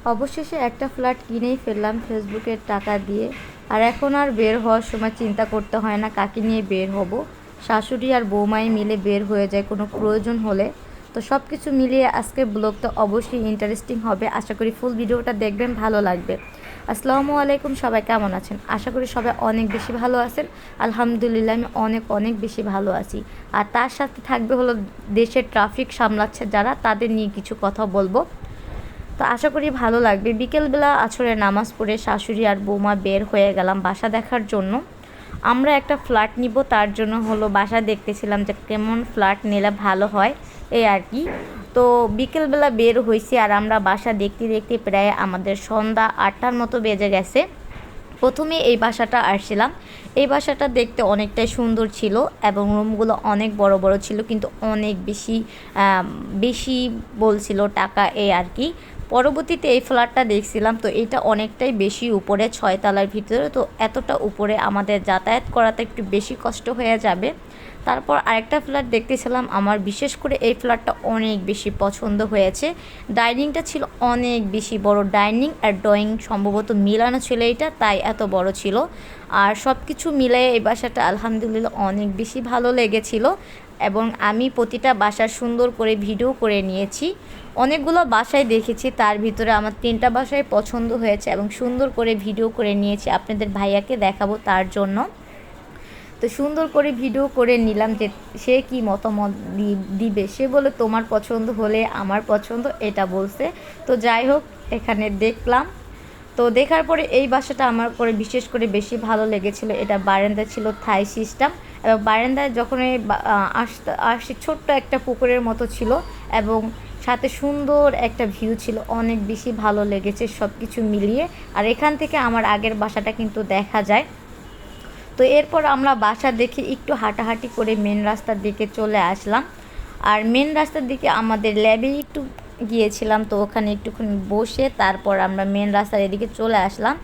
অবশেষে একটা ফ্ল্যাট কিনেই ফেললাম ফেসবুকের টাকা দিয়ে। আর এখন আর বের হওয়ার সময় চিন্তা করতে হয় না কাকে নিয়ে বের হব। শাশুড়ি আর বৌমাই মিলে বের হয়ে যায় কোনো প্রয়োজন হলে। তো সব কিছু মিলিয়ে আজকের ব্লগটা অবশ্যই ইন্টারেস্টিং হবে। আশা করি ফুল ভিডিওটা দেখবেন, ভালো লাগবে। আসসালামু আলাইকুম, সবাই কেমন আছেন? আশা করি সবাই অনেক বেশি ভালো আছেন। আলহামদুলিল্লাহ আমি অনেক অনেক বেশি ভালো আছি। আর তার সাথে থাকবে হলো দেশের ট্রাফিক সামলাচ্ছে যারা, তাদের নিয়ে কিছু কথা বলবো। তো আশা করি ভালো লাগবে। বিকেলবেলা আসরের নামাজ পড়ে শাশুড়ি আর বৌমা বের হয়ে গেলাম বাসা দেখার জন্য। আমরা একটা ফ্ল্যাট নিব, তার জন্য হলো বাসা দেখতেছিলাম যে কেমন ফ্ল্যাট নিলে ভালো হয়, এই আর কি। তো বিকেলবেলা বের হয়েছি আর আমরা বাসা দেখতে দেখতে প্রায় আমাদের সন্ধ্যা 8টার মতো বেজে গেছে। প্রথমে এই বাসাটা আসছিলাম। এই বাসাটা দেখতে অনেকটাই সুন্দর ছিল এবং রুমগুলো অনেক বড় বড় ছিল, কিন্তু অনেক বেশি বেশি বলছিল টাকা, এই আর কি। পরবর্তীতে এই ফ্ল্যাটটা দেখছিলাম, তো এটা অনেকটাই বেশি উপরে, 6 তলার ভিতরে। তো এতটা উপরে আমাদের যাতায়াত করাতে একটু বেশি কষ্ট হয়ে যাবে। তারপর আরেকটা ফ্ল্যাট দেখতেছিলাম, আমার বিশেষ করে এই ফ্ল্যাটটা অনেক বেশি পছন্দ হয়েছে। ডাইনিংটা ছিল অনেক বেশি বড়, ডাইনিং আর ড্রয়িং সম্ভবত মিলানো ছিল এটা, তাই এত বড় ছিল। আর সব কিছু মিলিয়ে এই বাসাটা আলহামদুলিল্লাহ অনেক বেশি ভালো লেগেছিল। এবং আমি প্রতিটা বাসার সুন্দর করে ভিডিও করে নিয়েছি। অনেকগুলো বাসায় দেখেছি, তার ভিতরে আমার 3টা বাসায় পছন্দ হয়েছে এবং সুন্দর করে ভিডিও করে নিয়েছি, আপনাদের ভাইয়াকে দেখাবো তার জন্য। তো সুন্দর করে ভিডিও করে নিলাম যে সে কি মতামত দিবে। সে বলে তোমার পছন্দ হলে আমার পছন্দ, এটা বলছে। তো যাই হোক, এখানে দেখলাম। তো দেখার পরে এই বাসাটা আমার করে বিশেষ করে বেশি ভালো লেগেছিল। এটা বারান্দা ছিল থাই সিস্টেম, এবং বারান্দায় যখন আসছি ছোট্ট একটা পুকুরের মতো ছিল এবং সাথে সুন্দর একটা ভিউ ছিল, অনেক বেশি ভালো লেগেছে সব কিছু মিলিয়ে। আর এখান থেকে আমার আগের বাসাটা কিন্তু দেখা যায়। তো এরপর আমরা বাসা দেখে একটু হাঁটাহাঁটি করে মেন রাস্তার দিকে চলে আসলাম। আর মেন রাস্তার দিকে আমাদের ল্যাবে একটু গিয়েছিলাম, তো ওখানে একটুখানি বসে তারপর আমরা মেন রাস্তার এদিকে চলে আসলাম।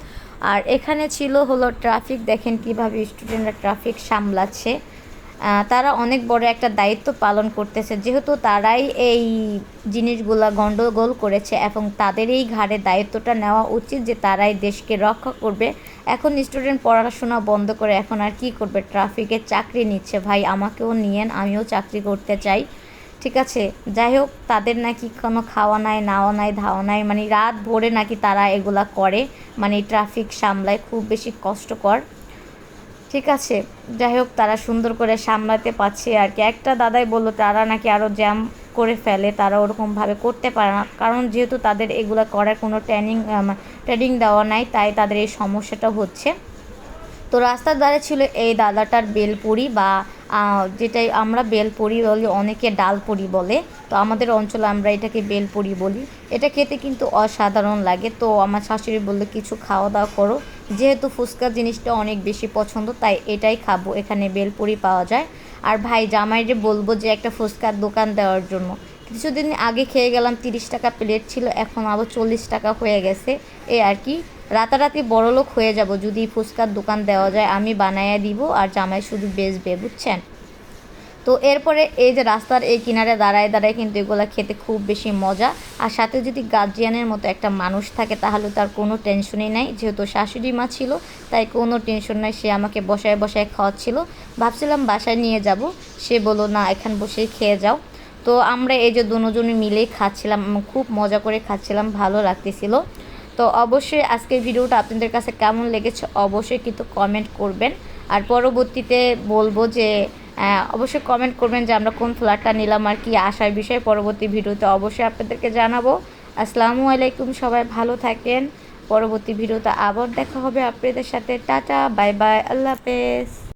আর এখানে ছিল হলো ট্রাফিক, দেখেন কিভাবে স্টুডেন্টরা ট্রাফিক সামলাচ্ছে। তারা অনেক বড় একটা দায়িত্ব পালন করতেছে, যেহেতু তারাই এই জিনিসগুলা গণ্ডগোল করেছে এবং তাদের এই ঘাড়ে দায়িত্বটা নেওয়া উচিত যে তারাই দেশকে রক্ষা করবে। এখন স্টুডেন্ট পড়াশোনা বন্ধ করে এখন আর কি করবে, ট্রাফিকের চাকরি নিচ্ছে। ভাই আমাকেও নিয়েন, আমিও চাকরি করতে চাই। ঠিক আছে, যাই হোক, তাদের নাকি কোনো খাওয়া নাই, নাওয়া নাই, ধাওয়া নাই, মানে রাত ভোরে নাকি তারা এগুলা করে, মানে ট্রাফিক সামলায়, খুব বেশি কষ্টকর। ঠিক আছে, যাই হোক, তারা সুন্দর করে সামলাতে পারছে আর কি। একটা দাদাই বললো তারা নাকি আরও জ্যাম করে ফেলে, তারা ওরকমভাবে করতে পারে না, কারণ যেহেতু তাদের এগুলো করার কোনো ট্রেনিং দেওয়া নাই, তাই তাদের এই সমস্যাটা হচ্ছে। তো রাস্তার ধারে ছিল এই দাদাটার বেলপুরি, বা যেটাই আমরা বেলপুরি বলি, অনেকে ডালপুরি বলে। তো আমাদের অঞ্চলে আমরা এটাকে বেলপুরি বলি। এটা খেতে কিন্তু অসাধারণ লাগে। তো আমার শাশুড়ি বললো কিছু খাওয়া দাওয়া করো, যেহেতু ফুচকা জিনিসটা অনেক বেশি পছন্দ, তাই এটাই খাবো, এখানে বেলপুরি পাওয়া যায়। আর ভাই জামাইরে বলবো যে একটা ফুচকার দোকান দেওয়ার জন্য। কিছুদিন আগে খেয়ে গেলাম, 30 টাকা প্লেট ছিল, এখন আবার 40 টাকা হয়ে গেছে, এই আর কি। রাতারাতি বড়লোক হয়ে যাব যদি ফুচকার দোকান দেওয়া যায়, আমি বানাইয়া দিব আর জামাই শুধু বেচবে, বুঝছেন। তো এরপরে এই যে রাস্তার এই কিনারে দাঁড়ায় দাঁড়ায় কিন্তু এগুলো খেতে খুব বেশি মজা। আর সাথে যদি গার্জিয়ানের মতো একটা মানুষ থাকে তাহলে তার কোনো টেনশনই নাই, যেহেতু শাশুড়ি মা ছিল তাই কোনো টেনশন নাই, সে আমাকে বসায় বসায় খাওয়াচ্ছিল। ভাবছিলাম বাসায় নিয়ে যাব, সে বললো না এখান বসেই খেয়ে যাও। তো আমরা এই যে দুজনে মিলেই খাচ্ছিলাম, খুব মজা করে খাচ্ছিলাম, ভালো লাগতেছিল। তো অবশ্যই আজকের ভিডিওটা আপনাদের কাছে কেমন লেগেছে অবশ্যই কিন্তু কমেন্ট করবেন। আর পরবর্তীতে বলবো যে অবশ্যই কমেন্ট করবেন যে আমরা কোন ফ্ল্যাটটা নিলাম আর কি আসার বিষয়ে, পরবর্তী ভিডিওতে অবশ্যই আপনাদেরকে জানাবো। আসসালামু আলাইকুম, সবাই ভালো থাকেন। পরবর্তী ভিডিওতে আবার দেখা হবে আপনাদের সাথে। টাটা, বাই বাই, আল্লাহ হাফেজ।